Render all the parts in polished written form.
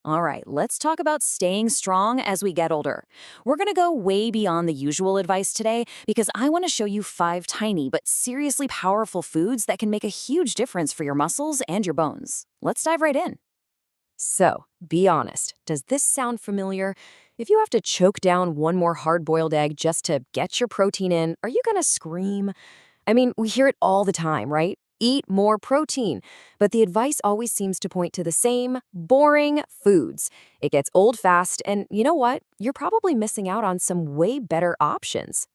All right, let's talk about staying strong as we get older. We're going to go way beyond the usual advice today because I want to show you 5 tiny but seriously powerful foods that can make a huge difference for your muscles and your bones. Let's dive right in. So, be honest, does this sound familiar? If you have to choke down one more hard-boiled egg just to get your protein in, are you going to scream? I mean, we hear it all the time, right? Eat more protein. But the advice always seems to point to the same boring foods. It gets old fast, and you know what? You're probably missing out on some way better options.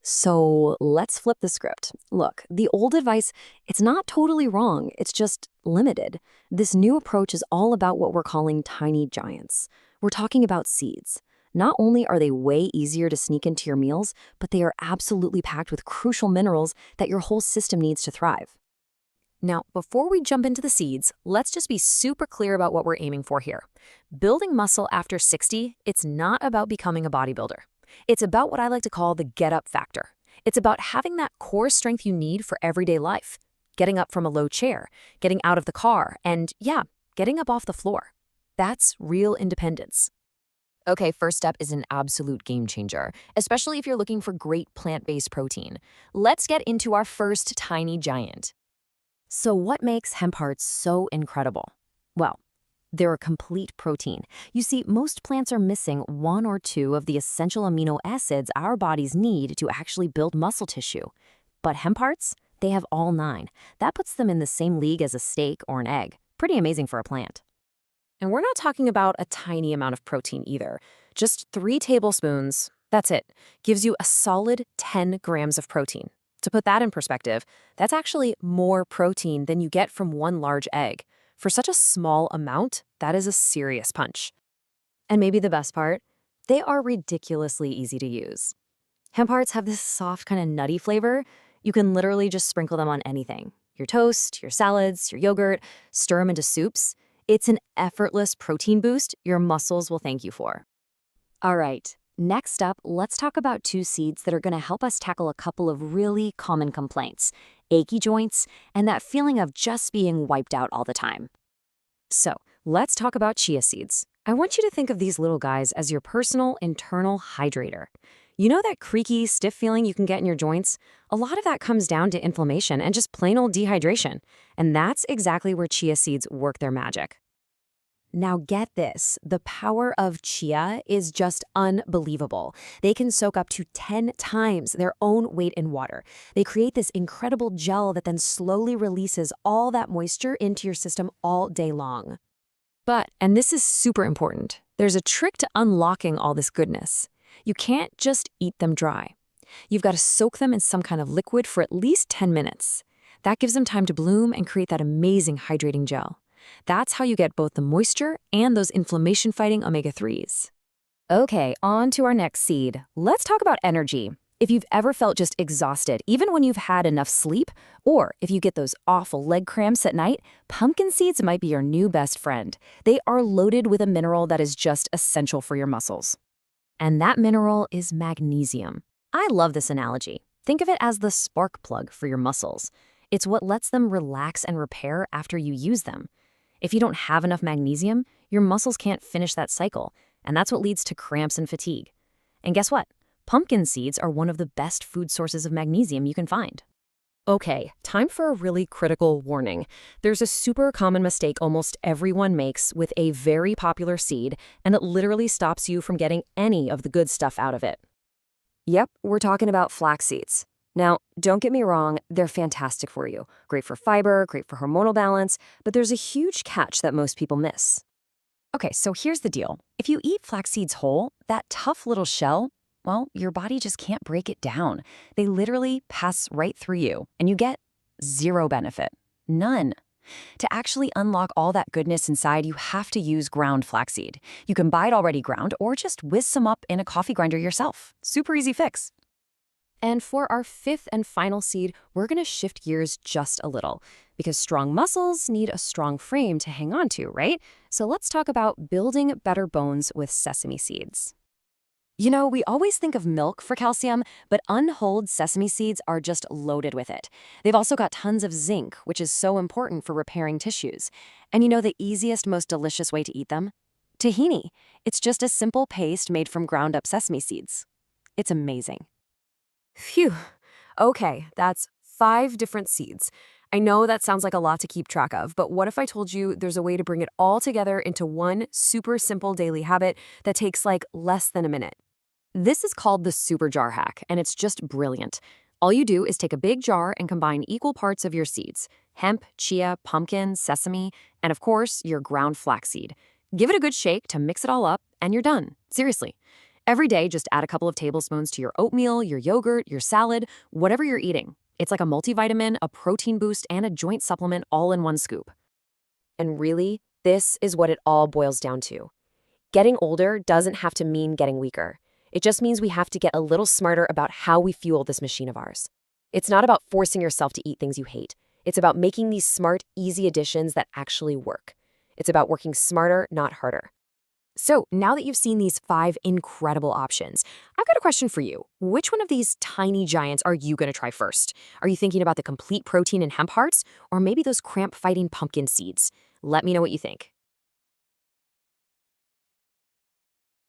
So let's flip the script. Look, the old advice, it's not totally wrong, it's just limited. This new approach is all about what we're calling tiny giants. We're talking about seeds. Not only are they way easier to sneak into your meals, but they are absolutely packed with crucial minerals that your whole system needs to thrive. Now, before we jump into the seeds, let's just be super clear about what we're aiming for here. Building muscle after 60, it's not about becoming a bodybuilder. It's about what I like to call the get-up factor. It's about having that core strength you need for everyday life. Getting up from a low chair, getting out of the car, and yeah, getting up off the floor. That's real independence. Okay, first step is an absolute game changer, especially if you're looking for great plant-based protein. Let's get into our first tiny giant. So what makes hemp hearts so incredible? Well, they're a complete protein. You see, most plants are missing one or two of the essential amino acids our bodies need to actually build muscle tissue. But hemp hearts, they have all 9. That puts them in the same league as a steak or an egg. Pretty amazing for a plant. And we're not talking about a tiny amount of protein either. Just 3 tablespoons, that's it, gives you a solid 10 grams of protein. To put that in perspective, that's actually more protein than you get from one large egg. For such a small amount, that is a serious punch. And maybe the best part, they are ridiculously easy to use. Hemp hearts have this soft kind of nutty flavor. You can literally just sprinkle them on anything. Your toast, your salads, your yogurt, stir them into soups. It's an effortless protein boost your muscles will thank you for. All right, next up, let's talk about 2 seeds that are going to help us tackle a couple of really common complaints: achy joints and that feeling of just being wiped out all the time. So, let's talk about chia seeds. I want you to think of these little guys as your personal internal hydrator. You know that creaky, stiff feeling you can get in your joints? A lot of that comes down to inflammation and just plain old dehydration. And that's exactly where chia seeds work their magic. Now get this, the power of chia is just unbelievable. They can soak up to 10 times their own weight in water. They create this incredible gel that then slowly releases all that moisture into your system all day long. But, and this is super important, there's a trick to unlocking all this goodness. You can't just eat them dry. You've got to soak them in some kind of liquid for at least 10 minutes. That gives them time to bloom and create that amazing hydrating gel. That's how you get both the moisture and those inflammation-fighting omega-3s. Okay, on to our next seed. Let's talk about energy. If you've ever felt just exhausted, even when you've had enough sleep, or if you get those awful leg cramps at night, pumpkin seeds might be your new best friend. They are loaded with a mineral that is just essential for your muscles. And that mineral is magnesium. I love this analogy. Think of it as the spark plug for your muscles. It's what lets them relax and repair after you use them. If you don't have enough magnesium, your muscles can't finish that cycle, and that's what leads to cramps and fatigue. And guess what? Pumpkin seeds are one of the best food sources of magnesium you can find. Okay, time for a really critical warning. There's a super common mistake almost everyone makes with a very popular seed, and it literally stops you from getting any of the good stuff out of it. Yep, we're talking about flax seeds. Now, don't get me wrong, they're fantastic for you. Great for fiber, great for hormonal balance, but there's a huge catch that most people miss. Okay, so here's the deal. If you eat flax seeds whole, that tough little shell, well, your body just can't break it down. They literally pass right through you, and you get 0 benefit. None. To actually unlock all that goodness inside, you have to use ground flaxseed. You can buy it already ground or just whisk some up in a coffee grinder yourself. Super easy fix. And for our 5th and final seed, we're going to shift gears just a little, because strong muscles need a strong frame to hang on to, right? So let's talk about building better bones with sesame seeds. You know, we always think of milk for calcium, but unhulled sesame seeds are just loaded with it. They've also got tons of zinc, which is so important for repairing tissues. And you know the easiest, most delicious way to eat them? Tahini. It's just a simple paste made from ground-up sesame seeds. It's amazing. Phew. Okay, that's 5 different seeds. I know that sounds like a lot to keep track of, but what if I told you there's a way to bring it all together into one super simple daily habit that takes like less than a minute? This is called the super jar hack, and it's just brilliant. All you do is take a big jar and combine equal parts of your seeds: hemp, chia, pumpkin, sesame, and of course, your ground flaxseed. Give it a good shake to mix it all up, and you're done. Seriously. Every day, just add a couple of tablespoons to your oatmeal, your yogurt, your salad, whatever you're eating. It's like a multivitamin, a protein boost, and a joint supplement all in one scoop. And really, this is what it all boils down to. Getting older doesn't have to mean getting weaker. It just means we have to get a little smarter about how we fuel this machine of ours. It's not about forcing yourself to eat things you hate. It's about making these smart, easy additions that actually work. It's about working smarter, not harder. So, now that you've seen these 5 incredible options, I've got a question for you. Which one of these tiny giants are you going to try first? Are you thinking about the complete protein and hemp hearts, or maybe those cramp-fighting pumpkin seeds? Let me know what you think.